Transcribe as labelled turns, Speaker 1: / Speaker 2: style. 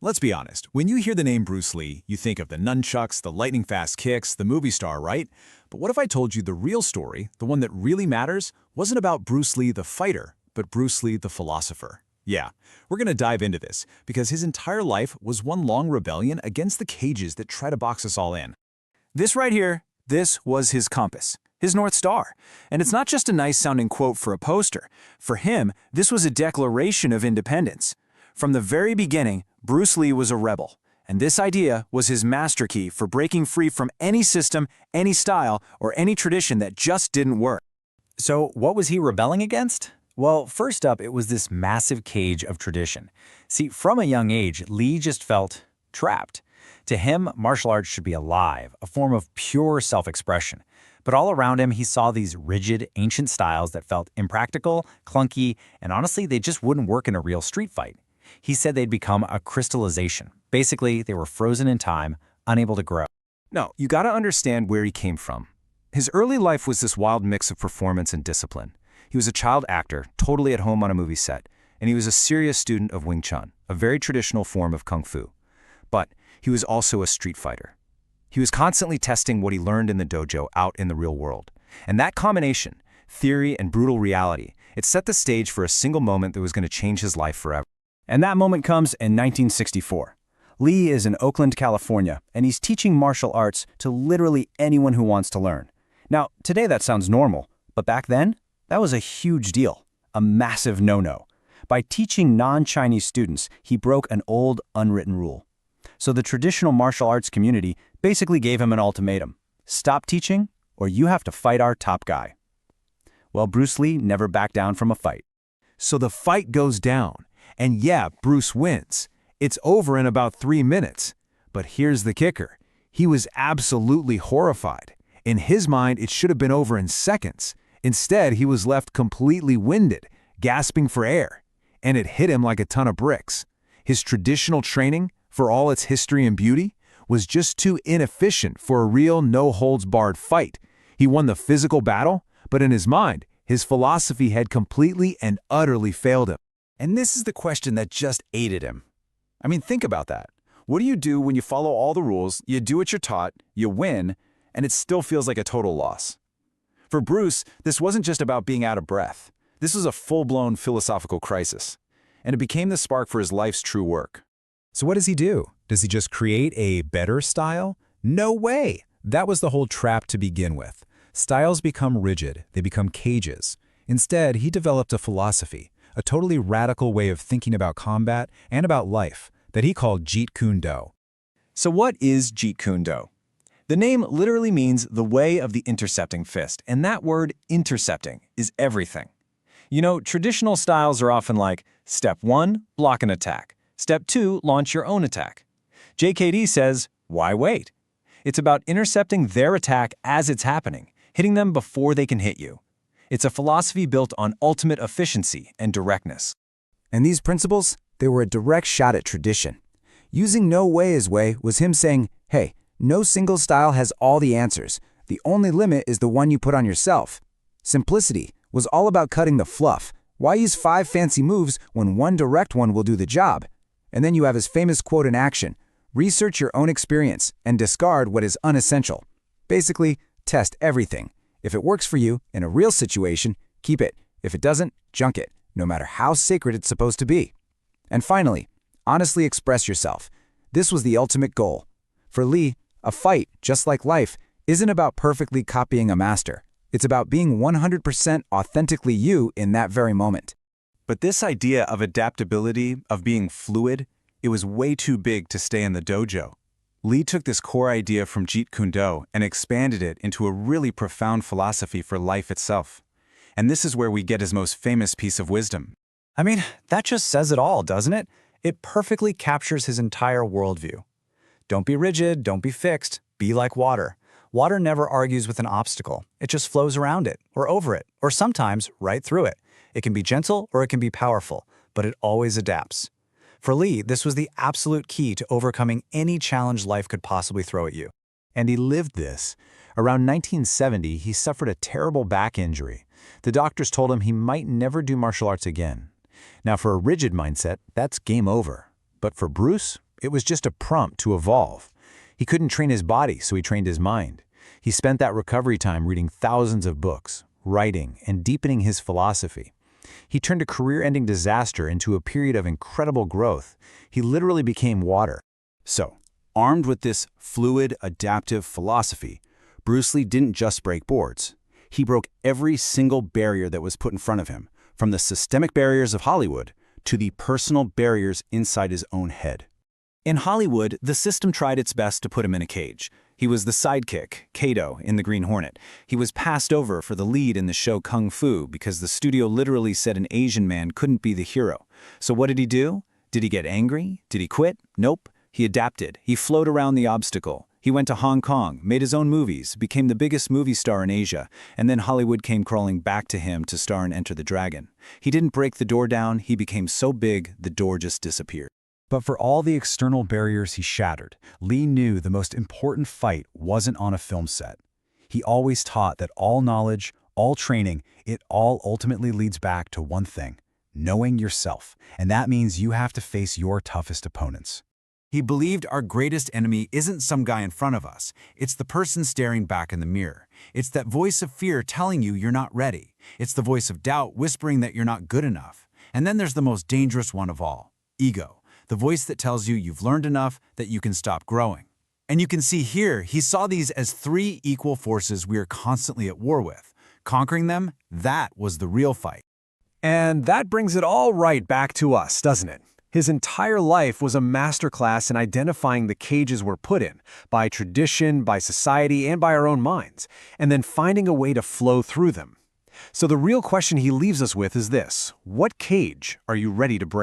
Speaker 1: Let's be honest, when you hear the name Bruce Lee, you think of the nunchucks, the lightning-fast kicks, the movie star, right? But what if I told you the real story, the one that really matters, wasn't about Bruce Lee the fighter, but Bruce Lee the philosopher? Yeah, we're gonna dive into this, because his entire life was one long rebellion against the cages that try to box us all in. This right here, this was his compass, his North Star. And it's not just a nice-sounding quote for a poster. For him, this was a declaration of independence. From the very beginning, Bruce Lee was a rebel, and this idea was his master key for breaking free from any system, any style, or any tradition that just didn't work.
Speaker 2: So what was he rebelling against? Well, first up, it was this massive cage of tradition. See, from a young age, Lee just felt trapped. To him, martial arts should be alive, a form of pure self-expression. But all around him, he saw these rigid, ancient styles that felt impractical, clunky, and honestly, they just wouldn't work in a real street fight. He said they'd become a crystallization. Basically, they were frozen in time, unable to grow.
Speaker 1: No, you gotta understand where he came from. His early life was this wild mix of performance and discipline. He was a child actor, totally at home on a movie set, and he was a serious student of Wing Chun, a very traditional form of Kung Fu. But he was also a street fighter. He was constantly testing what he learned in the dojo out in the real world. And that combination, theory and brutal reality, it set the stage for a single moment that was going to change his life forever.
Speaker 2: And that moment comes in 1964. Lee is in Oakland, California, and he's teaching martial arts to literally anyone who wants to learn. Now, today that sounds normal, but back then, that was a huge deal, a massive no-no. By teaching non-Chinese students, he broke an old, unwritten rule. So the traditional martial arts community basically gave him an ultimatum. Stop teaching, or you have to fight our top guy. Well, Bruce Lee never backed down from a fight.
Speaker 1: So the fight goes down. And yeah, Bruce wins. It's over in about 3 minutes. But here's the kicker. He was absolutely horrified. In his mind, it should have been over in seconds. Instead, he was left completely winded, gasping for air. And it hit him like a ton of bricks. His traditional training, for all its history and beauty, was just too inefficient for a real no-holds-barred fight. He won the physical battle, but in his mind, his philosophy had completely and utterly failed him. And this is the question that just ate at him. I mean, think about that. What do you do when you follow all the rules, you do what you're taught, you win, and it still feels like a total loss? For Bruce, this wasn't just about being out of breath. This was a full-blown philosophical crisis. And it became the spark for his life's true work. So what does he do? Does he just create a better style? No way! That was the whole trap to begin with. Styles become rigid, they become cages. Instead, he developed a philosophy, a totally radical way of thinking about combat and about life that he called Jeet Kune Do. So what is Jeet Kune Do? The name literally means the way of the intercepting fist, and that word intercepting is everything. You know, traditional styles are often like, step 1, block an attack. Step 2, launch your own attack. JKD says, why wait? It's about intercepting their attack as it's happening, hitting them before they can hit you. It's a philosophy built on ultimate efficiency and directness. And these principles, they were a direct shot at tradition. Using no way as way was him saying, hey, no single style has all the answers. The only limit is the one you put on yourself. Simplicity was all about cutting the fluff. Why use 5 fancy moves when one direct one will do the job? And then you have his famous quote in action, research your own experience and discard what is unessential. Basically, test everything. If it works for you in a real situation, keep it. If it doesn't, junk it, no matter how sacred it's supposed to be. And finally, honestly express yourself. This was the ultimate goal. For Lee, a fight, just like life, isn't about perfectly copying a master. It's about being 100% authentically you in that very moment. But this idea of adaptability, of being fluid, it was way too big to stay in the dojo. Lee took this core idea from Jeet Kune Do and expanded it into a really profound philosophy for life itself. And this is where we get his most famous piece of wisdom.
Speaker 2: I mean, that just says it all, doesn't it? It perfectly captures his entire worldview. Don't be rigid, don't be fixed, be like water. Water never argues with an obstacle. It just flows around it, or over it, or sometimes right through it. It can be gentle or it can be powerful, but it always adapts. For Lee, this was the absolute key to overcoming any challenge life could possibly throw at you.
Speaker 1: And he lived this. Around 1970, he suffered a terrible back injury. The doctors told him he might never do martial arts again. Now, for a rigid mindset, that's game over. But for Bruce, It was just a prompt to evolve. He couldn't train his body, so he trained his mind. He spent that recovery time reading thousands of books, writing, and deepening his philosophy. He turned a career-ending disaster into a period of incredible growth. He literally became water.
Speaker 2: So, armed with this fluid, adaptive philosophy, Bruce Lee didn't just break boards. He broke every single barrier that was put in front of him, from the systemic barriers of Hollywood to the personal barriers inside his own head. In Hollywood, the system tried its best to put him in a cage. He was the sidekick, Kato, in The Green Hornet. He was passed over for the lead in the show Kung Fu because the studio literally said an Asian man couldn't be the hero. So what did he do? Did he get angry? Did he quit? Nope. He adapted. He flowed around the obstacle. He went to Hong Kong, made his own movies, became the biggest movie star in Asia, and then Hollywood came crawling back to him to star in Enter the Dragon. He didn't break the door down. He became so big, the door just disappeared.
Speaker 3: But for all the external barriers he shattered, Lee knew the most important fight wasn't on a film set. He always taught that all knowledge, all training, it all ultimately leads back to one thing: knowing yourself. And that means you have to face your toughest opponents.
Speaker 1: He believed our greatest enemy isn't some guy in front of us. It's the person staring back in the mirror. It's that voice of fear telling you you're not ready. It's the voice of doubt whispering that you're not good enough. And then there's the most dangerous one of all: ego. The voice that tells you you've learned enough, that you can stop growing. And you can see here, he saw these as three equal forces we are constantly at war with. Conquering them, that was the real fight.
Speaker 3: And that brings it all right back to us, doesn't it? His entire life was a masterclass in identifying the cages we're put in, by tradition, by society, and by our own minds, and then finding a way to flow through them. So the real question he leaves us with is this: what cage are you ready to break?